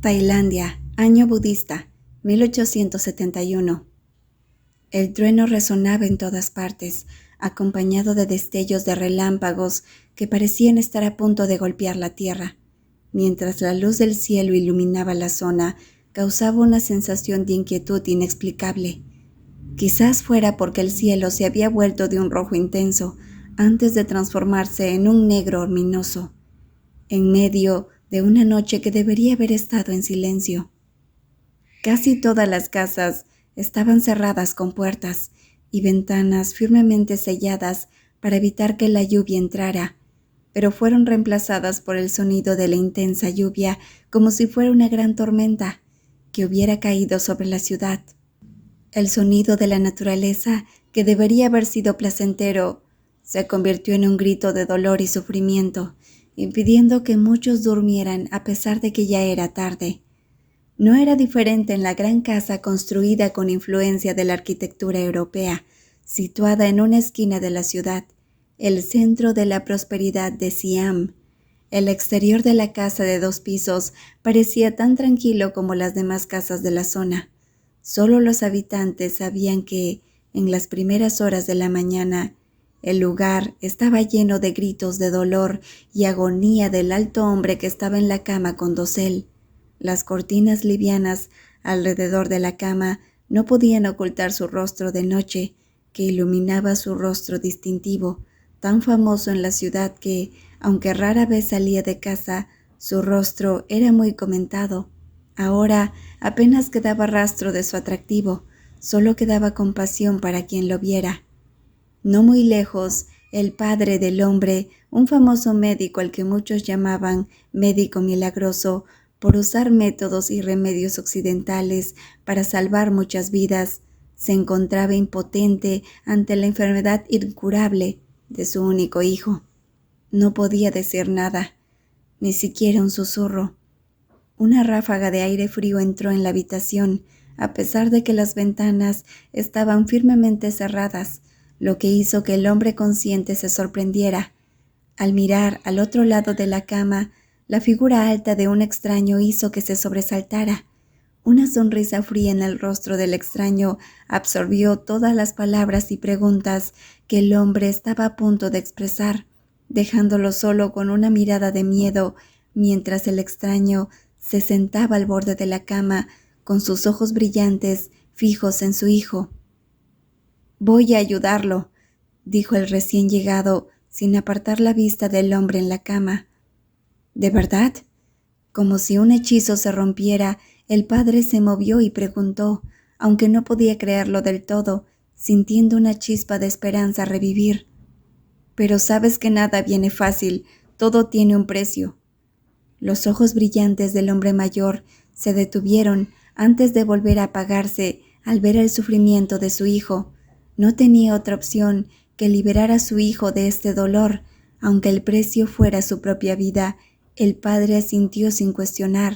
Tailandia, año budista, 1871. El trueno resonaba en todas partes, acompañado de destellos de relámpagos que parecían estar a punto de golpear la tierra. Mientras la luz del cielo iluminaba la zona, causaba una sensación de inquietud inexplicable. Quizás fuera porque el cielo se había vuelto de un rojo intenso antes de transformarse en un negro ominoso, en medio de una noche que debería haber estado en silencio. Casi todas las casas estaban cerradas con puertas y ventanas firmemente selladas para evitar que la lluvia entrara, pero fueron reemplazadas por el sonido de la intensa lluvia como si fuera una gran tormenta que hubiera caído sobre la ciudad. El sonido de la naturaleza, que debería haber sido placentero, se convirtió en un grito de dolor y sufrimiento, impidiendo que muchos durmieran a pesar de que ya era tarde. No era diferente en la gran casa construida con influencia de la arquitectura europea, situada en una esquina de la ciudad, el centro de la prosperidad de Siam. El exterior de la casa de 2 pisos parecía tan tranquilo como las demás casas de la zona. Solo los habitantes sabían que, en las primeras horas de la mañana, el lugar estaba lleno de gritos de dolor y agonía del alto hombre que estaba en la cama con dosel. Las cortinas livianas alrededor de la cama no podían ocultar su rostro de noche, que iluminaba su rostro distintivo, tan famoso en la ciudad que, aunque rara vez salía de casa, su rostro era muy comentado. Ahora apenas quedaba rastro de su atractivo, solo quedaba compasión para quien lo viera. No muy lejos, el padre del hombre, un famoso médico al que muchos llamaban médico milagroso, por usar métodos y remedios occidentales para salvar muchas vidas, se encontraba impotente ante la enfermedad incurable de su único hijo. No podía decir nada, ni siquiera un susurro. Una ráfaga de aire frío entró en la habitación, a pesar de que las ventanas estaban firmemente cerradas, lo que hizo que el hombre consciente se sorprendiera. Al mirar al otro lado de la cama, la figura alta de un extraño hizo que se sobresaltara. Una sonrisa fría en el rostro del extraño absorbió todas las palabras y preguntas que el hombre estaba a punto de expresar, dejándolo solo con una mirada de miedo, mientras el extraño se sentaba al borde de la cama, con sus ojos brillantes fijos en su hijo. «Voy a ayudarlo», dijo el recién llegado, sin apartar la vista del hombre en la cama. «¿De verdad?» Como si un hechizo se rompiera, el padre se movió y preguntó, aunque no podía creerlo del todo, sintiendo una chispa de esperanza revivir. «Pero sabes que nada viene fácil, todo tiene un precio». Los ojos brillantes del hombre mayor se detuvieron antes de volver a apagarse al ver el sufrimiento de su hijo. No tenía otra opción que liberar a su hijo de este dolor, aunque el precio fuera su propia vida. El padre asintió sin cuestionar.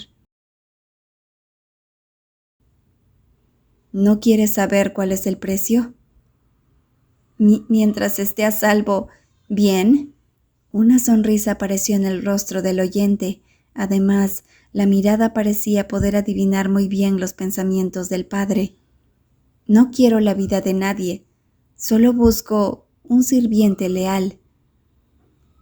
«¿No quieres saber cuál es el precio?» Mientras esté a salvo, ¿bien?» Una sonrisa apareció en el rostro del oyente. Además, la mirada parecía poder adivinar muy bien los pensamientos del padre. «No quiero la vida de nadie, solo busco un sirviente leal».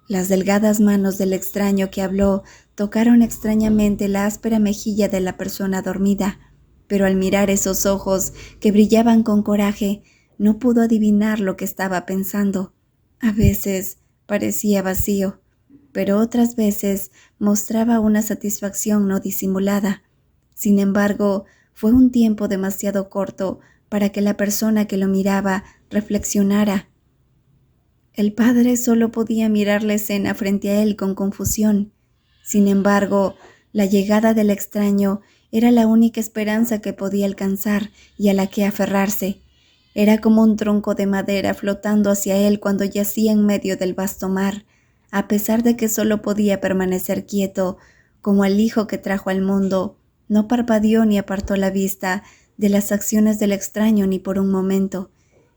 Las delgadas manos del extraño que habló tocaron extrañamente la áspera mejilla de la persona dormida, pero al mirar esos ojos que brillaban con coraje, no pudo adivinar lo que estaba pensando. A veces parecía vacío, pero otras veces mostraba una satisfacción no disimulada. Sin embargo, fue un tiempo demasiado corto para que la persona que lo miraba reflexionara. El padre solo podía mirar la escena frente a él con confusión. Sin embargo, la llegada del extraño era la única esperanza que podía alcanzar y a la que aferrarse. Era como un tronco de madera flotando hacia él cuando yacía en medio del vasto mar, a pesar de que solo podía permanecer quieto, como el hijo que trajo al mundo. No parpadeó ni apartó la vista de las acciones del extraño ni por un momento,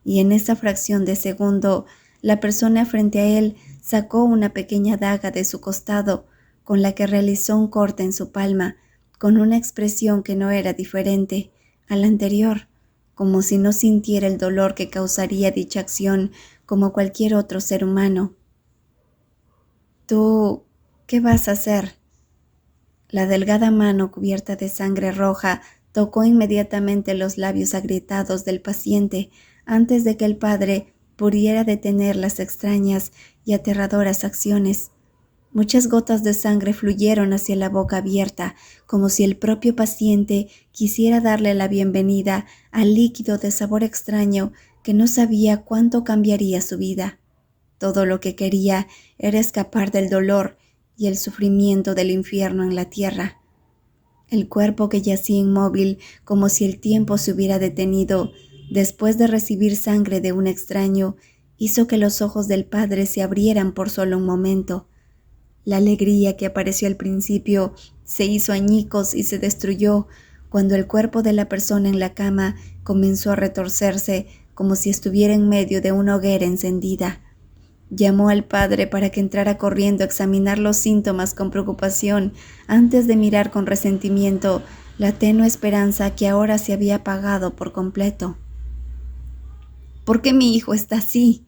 y en esa fracción de segundo, la persona frente a él sacó una pequeña daga de su costado, con la que realizó un corte en su palma, con una expresión que no era diferente a la anterior, como si no sintiera el dolor que causaría dicha acción como cualquier otro ser humano. ¿Tú qué vas a hacer? La delgada mano cubierta de sangre roja tocó inmediatamente los labios agrietados del paciente antes de que el padre pudiera detener las extrañas y aterradoras acciones. Muchas gotas de sangre fluyeron hacia la boca abierta, como si el propio paciente quisiera darle la bienvenida al líquido de sabor extraño que no sabía cuánto cambiaría su vida. Todo lo que quería era escapar del dolor y el sufrimiento del infierno en la tierra. El cuerpo que yacía inmóvil, como si el tiempo se hubiera detenido, después de recibir sangre de un extraño, hizo que los ojos del padre se abrieran por solo un momento. La alegría que apareció al principio se hizo añicos y se destruyó cuando el cuerpo de la persona en la cama comenzó a retorcerse como si estuviera en medio de una hoguera encendida. Llamó al padre para que entrara corriendo a examinar los síntomas con preocupación antes de mirar con resentimiento la tenue esperanza que ahora se había apagado por completo. ¿Por qué mi hijo está así?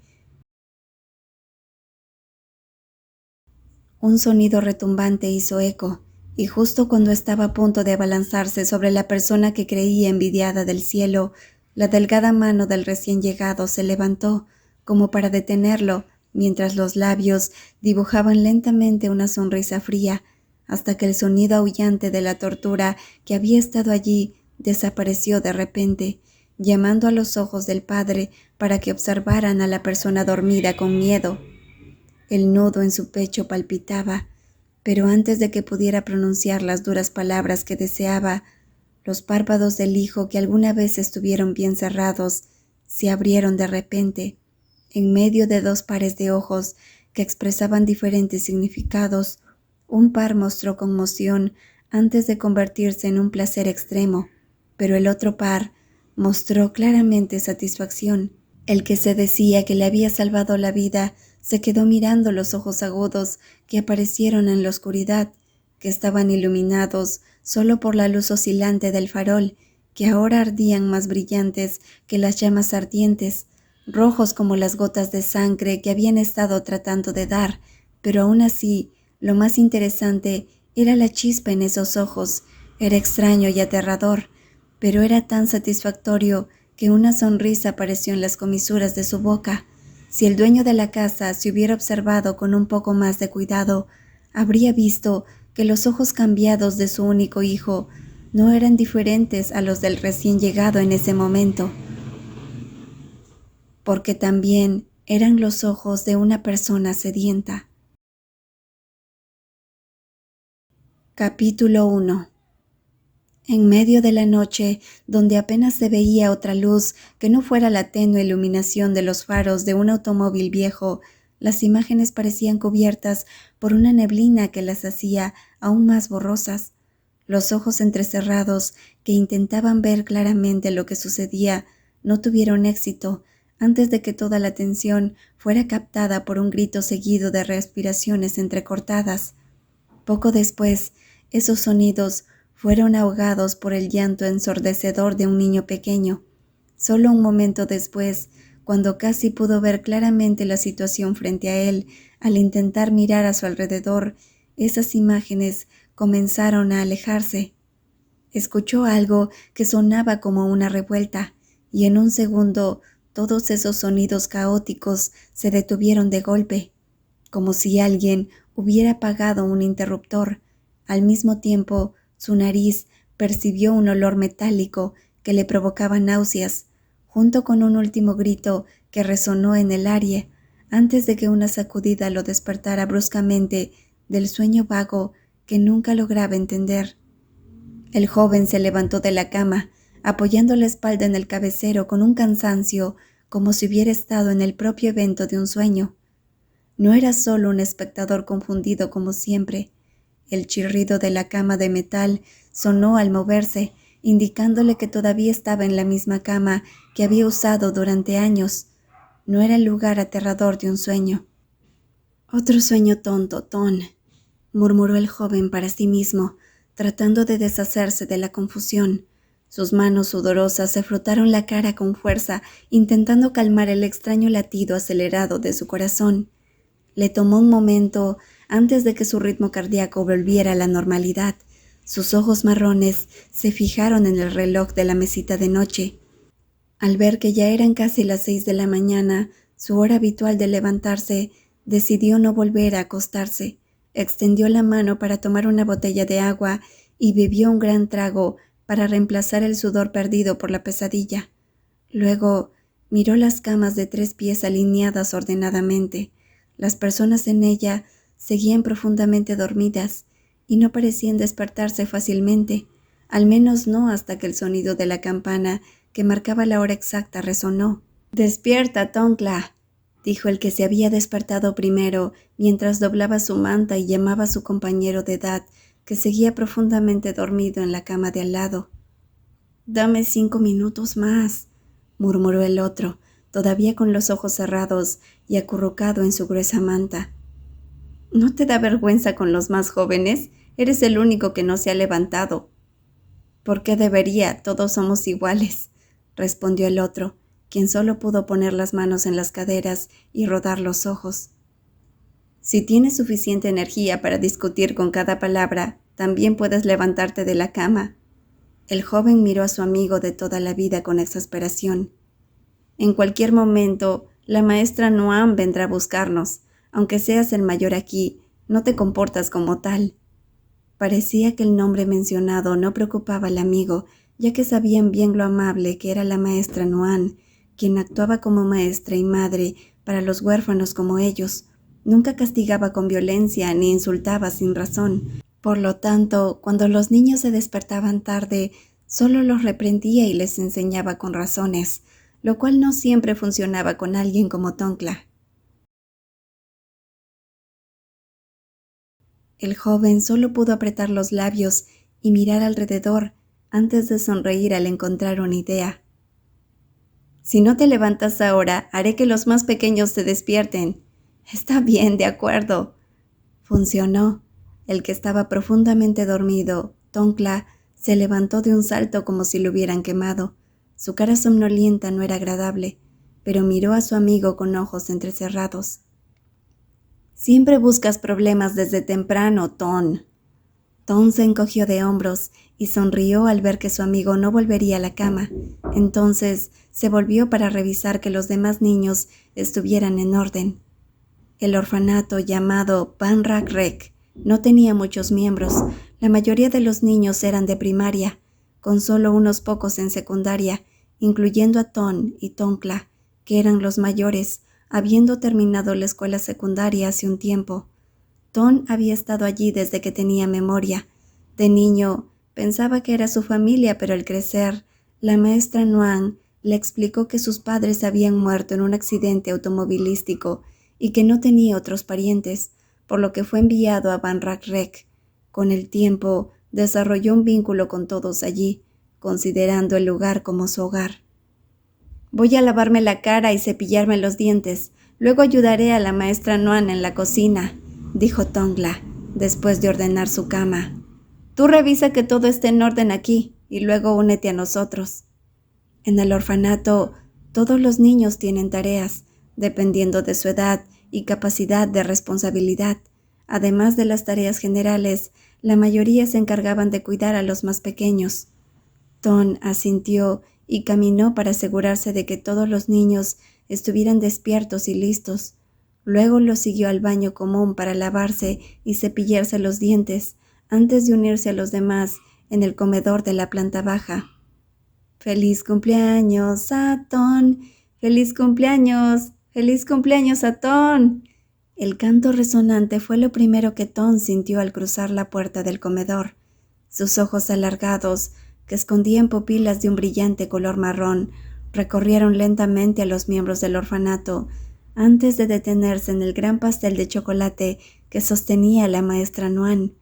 Un sonido retumbante hizo eco, y justo cuando estaba a punto de abalanzarse sobre la persona que creía envidiada del cielo, la delgada mano del recién llegado se levantó, como para detenerlo, mientras los labios dibujaban lentamente una sonrisa fría, hasta que el sonido aullante de la tortura que había estado allí desapareció de repente, llamando a los ojos del padre para que observaran a la persona dormida con miedo. El nudo en su pecho palpitaba, pero antes de que pudiera pronunciar las duras palabras que deseaba, los párpados del hijo, que alguna vez estuvieron bien cerrados, se abrieron de repente, en medio de dos pares de ojos que expresaban diferentes significados. Un par mostró conmoción antes de convertirse en un placer extremo, pero el otro par mostró claramente satisfacción. El que se decía que le había salvado la vida se quedó mirando los ojos agudos que aparecieron en la oscuridad, que estaban iluminados solo por la luz oscilante del farol, que ahora ardían más brillantes que las llamas ardientes, rojos como las gotas de sangre que habían estado tratando de dar, pero aún así, lo más interesante era la chispa en esos ojos. Era extraño y aterrador, pero era tan satisfactorio que una sonrisa apareció en las comisuras de su boca. Si el dueño de la casa se hubiera observado con un poco más de cuidado, habría visto que los ojos cambiados de su único hijo no eran diferentes a los del recién llegado en ese momento, porque también eran los ojos de una persona sedienta. Capítulo 1. En medio de la noche, donde apenas se veía otra luz que no fuera la tenue iluminación de los faros de un automóvil viejo, las imágenes parecían cubiertas por una neblina que las hacía aún más borrosas. Los ojos entrecerrados, que intentaban ver claramente lo que sucedía, no tuvieron éxito antes de que toda la atención fuera captada por un grito seguido de respiraciones entrecortadas. Poco después, esos sonidos fueron ahogados por el llanto ensordecedor de un niño pequeño. Solo un momento después, cuando casi pudo ver claramente la situación frente a él, al intentar mirar a su alrededor, esas imágenes comenzaron a alejarse. Escuchó algo que sonaba como una revuelta, y en un segundo todos esos sonidos caóticos se detuvieron de golpe, como si alguien hubiera apagado un interruptor. Al mismo tiempo, su nariz percibió un olor metálico que le provocaba náuseas, junto con un último grito que resonó en el aire, antes de que una sacudida lo despertara bruscamente del sueño vago que nunca lograba entender. El joven se levantó de la cama, apoyando la espalda en el cabecero con un cansancio como si hubiera estado en el propio evento de un sueño. No era solo un espectador confundido como siempre. El chirrido de la cama de metal sonó al moverse, indicándole que todavía estaba en la misma cama que había usado durante años. No era el lugar aterrador de un sueño. «Otro sueño tonto, Ton», murmuró el joven para sí mismo, tratando de deshacerse de la confusión. Sus manos sudorosas se frotaron la cara con fuerza, intentando calmar el extraño latido acelerado de su corazón. Le tomó un momento antes de que su ritmo cardíaco volviera a la normalidad. Sus ojos marrones se fijaron en el reloj de la mesita de noche. Al ver que ya eran casi las 6 de la mañana, su hora habitual de levantarse, decidió no volver a acostarse. Extendió la mano para tomar una botella de agua y bebió un gran trago para reemplazar el sudor perdido por la pesadilla. Luego miró las camas de 3 pies alineadas ordenadamente. Las personas en ella seguían profundamente dormidas y no parecían despertarse fácilmente, al menos no hasta que el sonido de la campana que marcaba la hora exacta resonó. «¡Despierta, Tonkla!», dijo el que se había despertado primero mientras doblaba su manta y llamaba a su compañero de edad, que seguía profundamente dormido en la cama de al lado. «Dame 5 minutos más», murmuró el otro, todavía con los ojos cerrados y acurrucado en su gruesa manta. «¿No te da vergüenza con los más jóvenes? Eres el único que no se ha levantado». «¿Por qué debería? Todos somos iguales», respondió el otro, quien solo pudo poner las manos en las caderas y rodar los ojos. «Si tienes suficiente energía para discutir con cada palabra, también puedes levantarte de la cama». El joven miró a su amigo de toda la vida con exasperación. «En cualquier momento, la maestra Noam vendrá a buscarnos. Aunque seas el mayor aquí, no te comportas como tal». Parecía que el nombre mencionado no preocupaba al amigo, ya que sabían bien lo amable que era la maestra Noam, quien actuaba como maestra y madre para los huérfanos como ellos. Nunca castigaba con violencia ni insultaba sin razón. Por lo tanto, cuando los niños se despertaban tarde, solo los reprendía y les enseñaba con razones, lo cual no siempre funcionaba con alguien como Tonkla. El joven solo pudo apretar los labios y mirar alrededor antes de sonreír al encontrar una idea. «Si no te levantas ahora, haré que los más pequeños se despierten». «Está bien, de acuerdo». Funcionó. El que estaba profundamente dormido, Tonkla, se levantó de un salto como si lo hubieran quemado. Su cara somnolienta no era agradable, pero miró a su amigo con ojos entrecerrados. «Siempre buscas problemas desde temprano, Ton». Ton se encogió de hombros y sonrió al ver que su amigo no volvería a la cama. Entonces se volvió para revisar que los demás niños estuvieran en orden. El orfanato llamado Ban Rak Rek no tenía muchos miembros. La mayoría de los niños eran de primaria, con solo unos pocos en secundaria, incluyendo a Ton y Tonkla, que eran los mayores, habiendo terminado la escuela secundaria hace un tiempo. Ton había estado allí desde que tenía memoria. De niño pensaba que era su familia, pero al crecer, la maestra Noam le explicó que sus padres habían muerto en un accidente automovilístico y que no tenía otros parientes, por lo que fue enviado a Ban Rak Rek. Con el tiempo, desarrolló un vínculo con todos allí, considerando el lugar como su hogar. «Voy a lavarme la cara y cepillarme los dientes. Luego ayudaré a la maestra Noam en la cocina», dijo Tonkla, después de ordenar su cama. «Tú revisa que todo esté en orden aquí y luego únete a nosotros». En el orfanato, todos los niños tienen tareas, dependiendo de su edad y capacidad de responsabilidad. Además de las tareas generales, la mayoría se encargaban de cuidar a los más pequeños. Ton asintió y caminó para asegurarse de que todos los niños estuvieran despiertos y listos. Luego los siguió al baño común para lavarse y cepillarse los dientes, antes de unirse a los demás en el comedor de la planta baja. «¡Feliz cumpleaños a Ton! ¡Feliz cumpleaños! ¡Feliz cumpleaños a Ton!». El canto resonante fue lo primero que Ton sintió al cruzar la puerta del comedor. Sus ojos alargados, que escondían pupilas de un brillante color marrón, recorrieron lentamente a los miembros del orfanato antes de detenerse en el gran pastel de chocolate que sostenía la maestra Noam.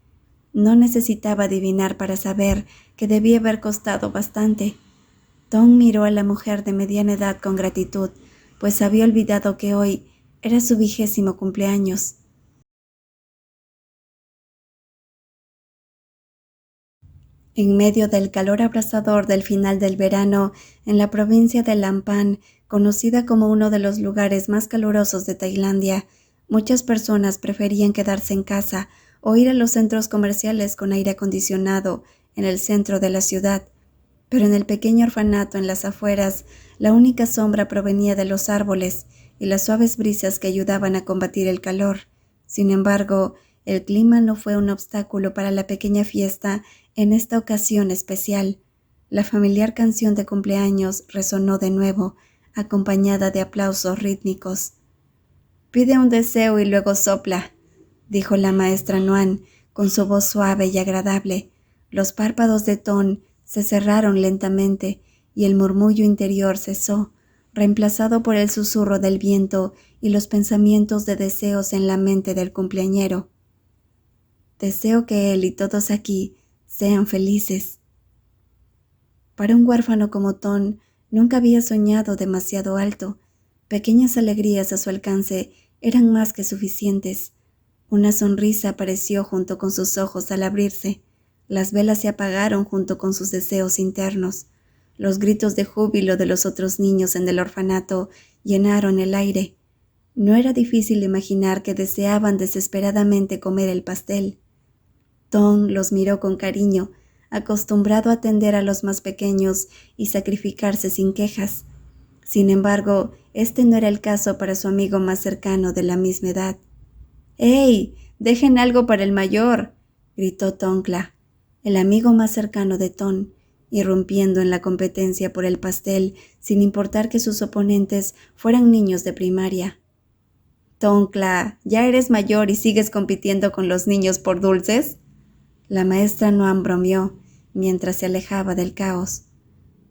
No necesitaba adivinar para saber que debía haber costado bastante. Ton miró a la mujer de mediana edad con gratitud, pues había olvidado que hoy era su 20º cumpleaños. En medio del calor abrasador del final del verano, en la provincia de Lamphun, conocida como uno de los lugares más calurosos de Tailandia, muchas personas preferían quedarse en casa o ir a los centros comerciales con aire acondicionado en el centro de la ciudad. Pero en el pequeño orfanato en las afueras, la única sombra provenía de los árboles y las suaves brisas que ayudaban a combatir el calor. Sin embargo, el clima no fue un obstáculo para la pequeña fiesta en esta ocasión especial. La familiar canción de cumpleaños resonó de nuevo, acompañada de aplausos rítmicos. «Pide un deseo y luego sopla», dijo la maestra Nuan, con su voz suave y agradable. Los párpados de Ton se cerraron lentamente y el murmullo interior cesó, reemplazado por el susurro del viento y los pensamientos de deseos en la mente del cumpleañero. «Deseo que él y todos aquí sean felices». Para un huérfano como Ton, nunca había soñado demasiado alto. Pequeñas alegrías a su alcance eran más que suficientes. Una sonrisa apareció junto con sus ojos al abrirse. Las velas se apagaron junto con sus deseos internos. Los gritos de júbilo de los otros niños en el orfanato llenaron el aire. No era difícil imaginar que deseaban desesperadamente comer el pastel. Ton los miró con cariño, acostumbrado a atender a los más pequeños y sacrificarse sin quejas. Sin embargo, este no era el caso para su amigo más cercano de la misma edad. «¡Hey! ¡Dejen algo para el mayor!», gritó Tongkla, el amigo más cercano de Ton, irrumpiendo en la competencia por el pastel sin importar que sus oponentes fueran niños de primaria. «Tongkla, ¿ya eres mayor y sigues compitiendo con los niños por dulces?», la maestra Nuan bromeó mientras se alejaba del caos.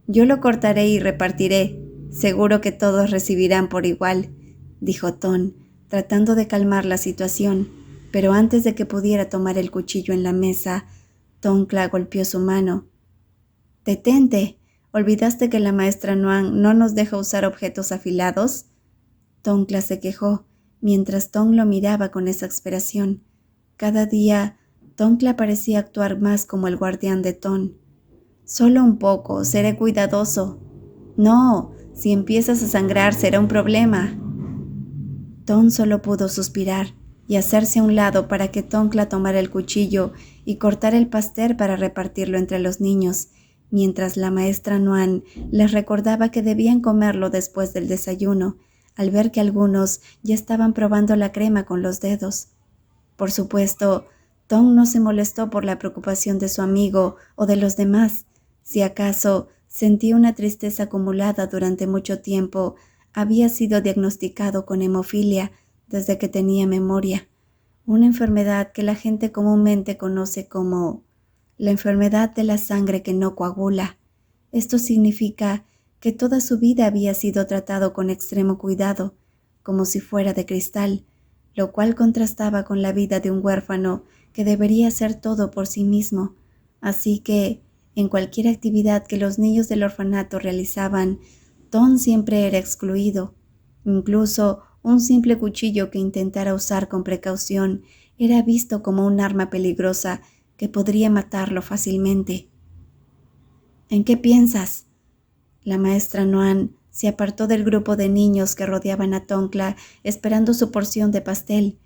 «Yo lo cortaré y repartiré. Seguro que todos recibirán por igual», dijo Ton, tratando de calmar la situación, pero antes de que pudiera tomar el cuchillo en la mesa, Tongkla golpeó su mano. «¡Detente! ¿Olvidaste que la maestra Nuan no nos deja usar objetos afilados?», Tongkla se quejó, mientras Ton lo miraba con exasperación. Cada día, Tongkla parecía actuar más como el guardián de Ton. «Solo un poco, seré cuidadoso». «No, si empiezas a sangrar será un problema». Ton solo pudo suspirar y hacerse a un lado para que Tongkla tomara el cuchillo y cortara el pastel para repartirlo entre los niños, mientras la maestra Nuan les recordaba que debían comerlo después del desayuno, al ver que algunos ya estaban probando la crema con los dedos. Por supuesto, Ton no se molestó por la preocupación de su amigo o de los demás. Si acaso sentía una tristeza acumulada durante mucho tiempo, había sido diagnosticado con hemofilia desde que tenía memoria, una enfermedad que la gente comúnmente conoce como la enfermedad de la sangre que no coagula. Esto significa que toda su vida había sido tratado con extremo cuidado, como si fuera de cristal, lo cual contrastaba con la vida de un huérfano que debería hacer todo por sí mismo. Así que, en cualquier actividad que los niños del orfanato realizaban, Ton siempre era excluido. Incluso un simple cuchillo que intentara usar con precaución era visto como un arma peligrosa que podría matarlo fácilmente. «¿En qué piensas?», la maestra Nuan se apartó del grupo de niños que rodeaban a Tongkla esperando su porción de pastel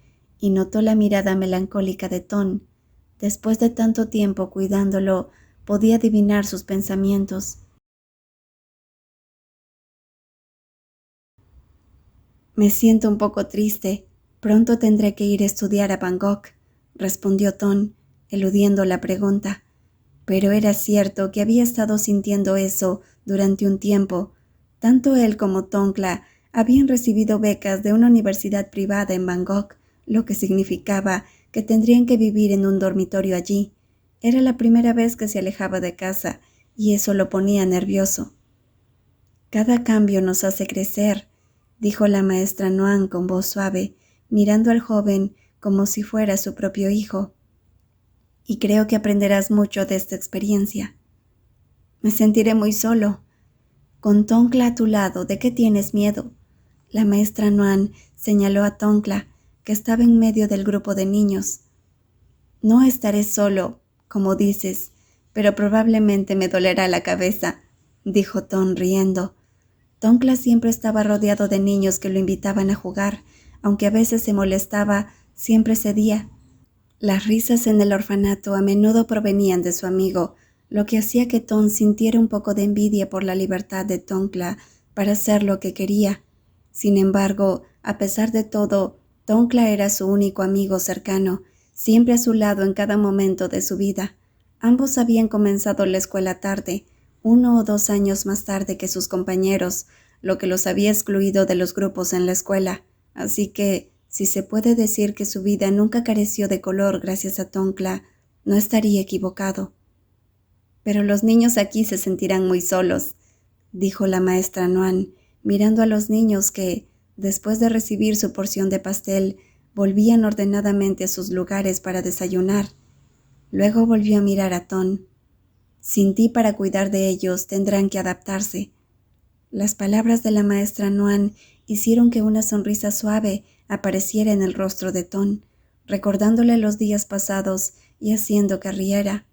y notó la mirada melancólica de Ton. Después de tanto tiempo cuidándolo, podía adivinar sus pensamientos. «Me siento un poco triste. Pronto tendré que ir a estudiar a Bangkok», respondió Ton, eludiendo la pregunta. Pero era cierto que había estado sintiendo eso durante un tiempo. Tanto él como Tongkla habían recibido becas de una universidad privada en Bangkok, lo que significaba que tendrían que vivir en un dormitorio allí. Era la primera vez que se alejaba de casa, y eso lo ponía nervioso. «Cada cambio nos hace crecer», dijo la maestra Nuan con voz suave, mirando al joven como si fuera su propio hijo. «Y creo que aprenderás mucho de esta experiencia». «Me sentiré muy solo». «Con Tongkla a tu lado, ¿de qué tienes miedo?». La maestra Nuan señaló a Tongkla, que estaba en medio del grupo de niños. «No estaré solo, como dices, pero probablemente me dolerá la cabeza, dijo Ton riendo. Tonkla siempre estaba rodeado de niños que lo invitaban a jugar, aunque a veces se molestaba, siempre cedía. Las risas en el orfanato a menudo provenían de su amigo, lo que hacía que Ton sintiera un poco de envidia por la libertad de Tonkla para hacer lo que quería. Sin embargo, a pesar de todo, Tonkla era su único amigo cercano, siempre a su lado en cada momento de su vida. Ambos habían comenzado la escuela tarde, 1 o 2 años más tarde que sus compañeros, lo que los había excluido de los grupos en la escuela. Así que, si se puede decir que su vida nunca careció de color gracias a Tonkla, no estaría equivocado. Pero los niños aquí se sentirán muy solos, dijo la maestra Noan, mirando a los niños que, después de recibir su porción de pastel, volvían ordenadamente a sus lugares para desayunar. Luego volvió a mirar a Ton. Sin ti para cuidar de ellos tendrán que adaptarse. Las palabras de la maestra Noan hicieron que una sonrisa suave apareciera en el rostro de Ton, recordándole los días pasados y haciendo que riera.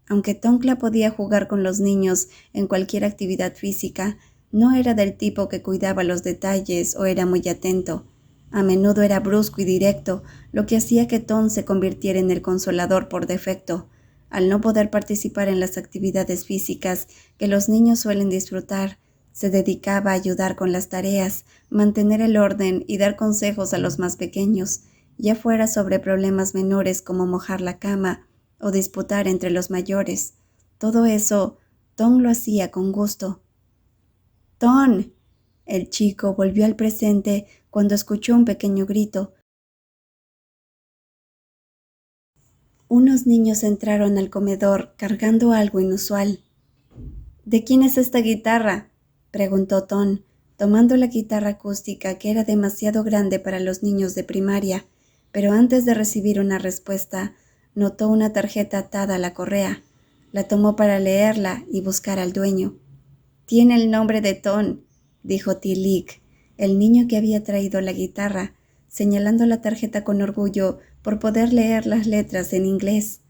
Aunque Tonkla podía jugar con los niños en cualquier actividad física, no era del tipo que cuidaba los detalles o era muy atento. A menudo era brusco y directo, lo que hacía que Ton se convirtiera en el consolador por defecto. Al no poder participar en las actividades físicas que los niños suelen disfrutar, se dedicaba a ayudar con las tareas, mantener el orden y dar consejos a los más pequeños, ya fuera sobre problemas menores como mojar la cama o disputar entre los mayores. Todo eso, Ton lo hacía con gusto. «Ton». El chico volvió al presente cuando escuchó un pequeño grito. Unos niños entraron al comedor cargando algo inusual. «¿De quién es esta guitarra?», preguntó Ton, tomando la guitarra acústica que era demasiado grande para los niños de primaria, pero antes de recibir una respuesta, notó una tarjeta atada a la correa. La tomó para leerla y buscar al dueño. «Tiene el nombre de Ton», dijo Tilik, el niño que había traído la guitarra, señalando la tarjeta con orgullo por poder leer las letras en inglés.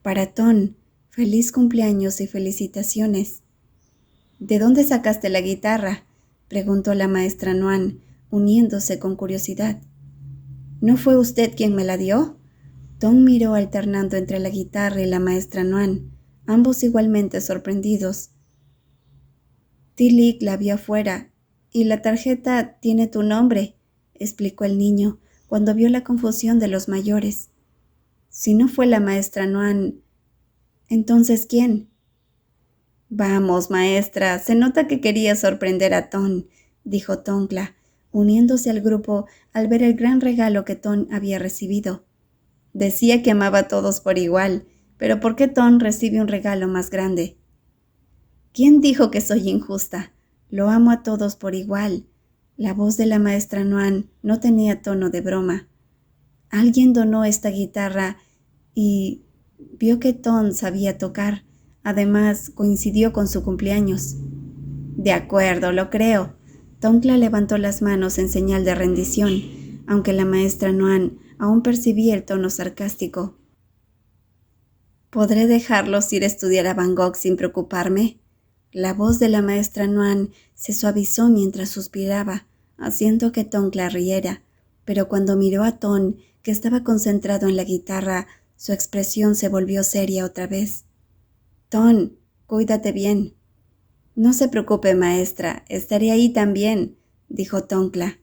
«Para Ton, feliz cumpleaños y felicitaciones». «¿De dónde sacaste la guitarra?», preguntó la maestra Noan, uniéndose con curiosidad. «¿No fue usted quien me la dio?». Ton miró alternando entre la guitarra y la maestra Noan, ambos igualmente sorprendidos. «Tilik la vio afuera, y la tarjeta tiene tu nombre», explicó el niño, cuando vio la confusión de los mayores. «Si no fue la maestra Noan, ¿entonces quién?». «Vamos, maestra, se nota que quería sorprender a Ton», dijo Tonkla, uniéndose al grupo al ver el gran regalo que Ton había recibido. Decía que amaba a todos por igual, pero ¿por qué Ton recibe un regalo más grande? «¿Quién dijo que soy injusta? Lo amo a todos por igual». La voz de la maestra Noan no tenía tono de broma. «Alguien donó esta guitarra y vio que Ton sabía tocar. Además, coincidió con su cumpleaños». «De acuerdo, lo creo». Tonkla levantó las manos en señal de rendición, aunque la maestra Noan aún percibía el tono sarcástico. «¿Podré dejarlos ir a estudiar a Van Gogh sin preocuparme?». La voz de la maestra Noan se suavizó mientras suspiraba, haciendo que Tonkla riera, pero cuando miró a Ton, que estaba concentrado en la guitarra, su expresión se volvió seria otra vez. «Ton, cuídate bien». «No se preocupe, maestra, estaré ahí también», dijo Tonkla.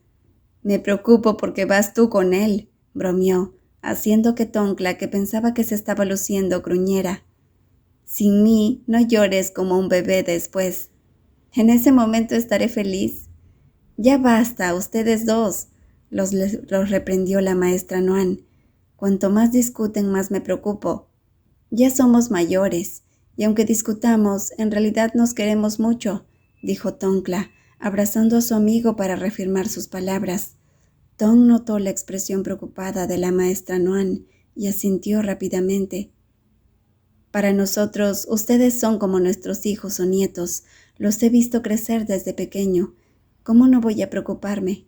«Me preocupo porque vas tú con él», bromeó, haciendo que Tonkla, que pensaba que se estaba luciendo, gruñera. «Sin mí, no llores como un bebé después. En ese momento estaré feliz». «Ya basta, ustedes dos», los reprendió la maestra Noan. «Cuanto más discuten, más me preocupo. Ya somos mayores, y aunque discutamos, en realidad nos queremos mucho», dijo Tonkla, abrazando a su amigo para reafirmar sus palabras. Ton notó la expresión preocupada de la maestra Noan y asintió rápidamente. «Para nosotros, ustedes son como nuestros hijos o nietos. Los he visto crecer desde pequeño. ¿Cómo no voy a preocuparme?».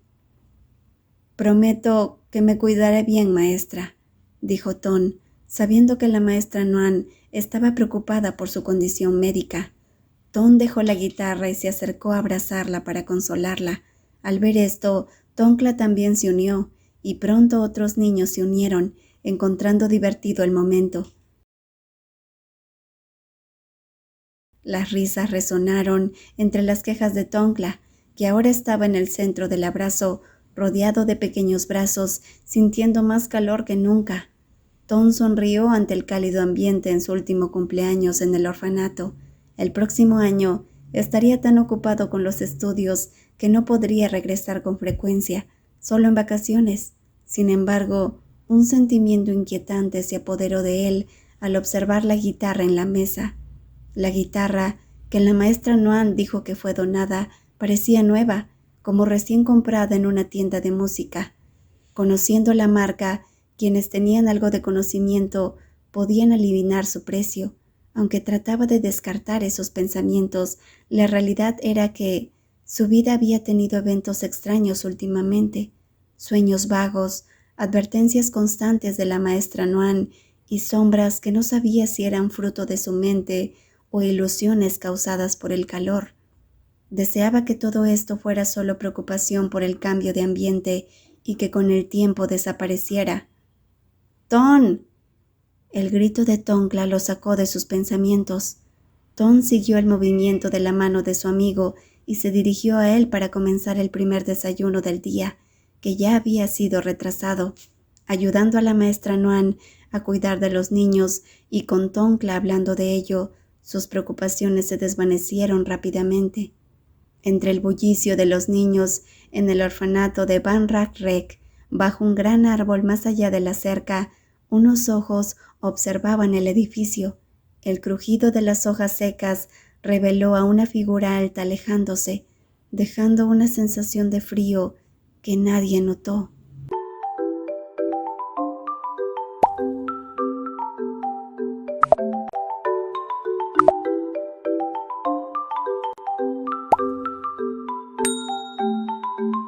«Prometo que me cuidaré bien, maestra», dijo Ton, Sabiendo que la maestra Noan estaba preocupada por su condición médica, Tom dejó la guitarra y se acercó a abrazarla para consolarla. Al ver esto, Tonkla también se unió, y pronto otros niños se unieron, encontrando divertido el momento. Las risas resonaron entre las quejas de Tonkla, que ahora estaba en el centro del abrazo, rodeado de pequeños brazos, sintiendo más calor que nunca. Tom sonrió ante el cálido ambiente en su último cumpleaños en el orfanato. El próximo año estaría tan ocupado con los estudios que no podría regresar con frecuencia, solo en vacaciones. Sin embargo, un sentimiento inquietante se apoderó de él al observar la guitarra en la mesa. La guitarra, que la maestra Noan dijo que fue donada, parecía nueva, como recién comprada en una tienda de música. Conociendo la marca, quienes tenían algo de conocimiento podían adivinar su precio. Aunque trataba de descartar esos pensamientos, la realidad era que su vida había tenido eventos extraños últimamente, sueños vagos, advertencias constantes de la maestra Noan y sombras que no sabía si eran fruto de su mente o ilusiones causadas por el calor. Deseaba que todo esto fuera solo preocupación por el cambio de ambiente y que con el tiempo desapareciera. ¡Tom! El grito de Tonkla lo sacó de sus pensamientos. Tom siguió el movimiento de la mano de su amigo y se dirigió a él para comenzar el primer desayuno del día, que ya había sido retrasado, ayudando a la maestra Noan a cuidar de los niños y con Tonkla hablando de ello, sus preocupaciones se desvanecieron rápidamente. Entre el bullicio de los niños en el orfanato de Van Rek, bajo un gran árbol más allá de la cerca, unos ojos observaban el edificio. El crujido de las hojas secas reveló a una figura alta alejándose, dejando una sensación de frío que nadie notó.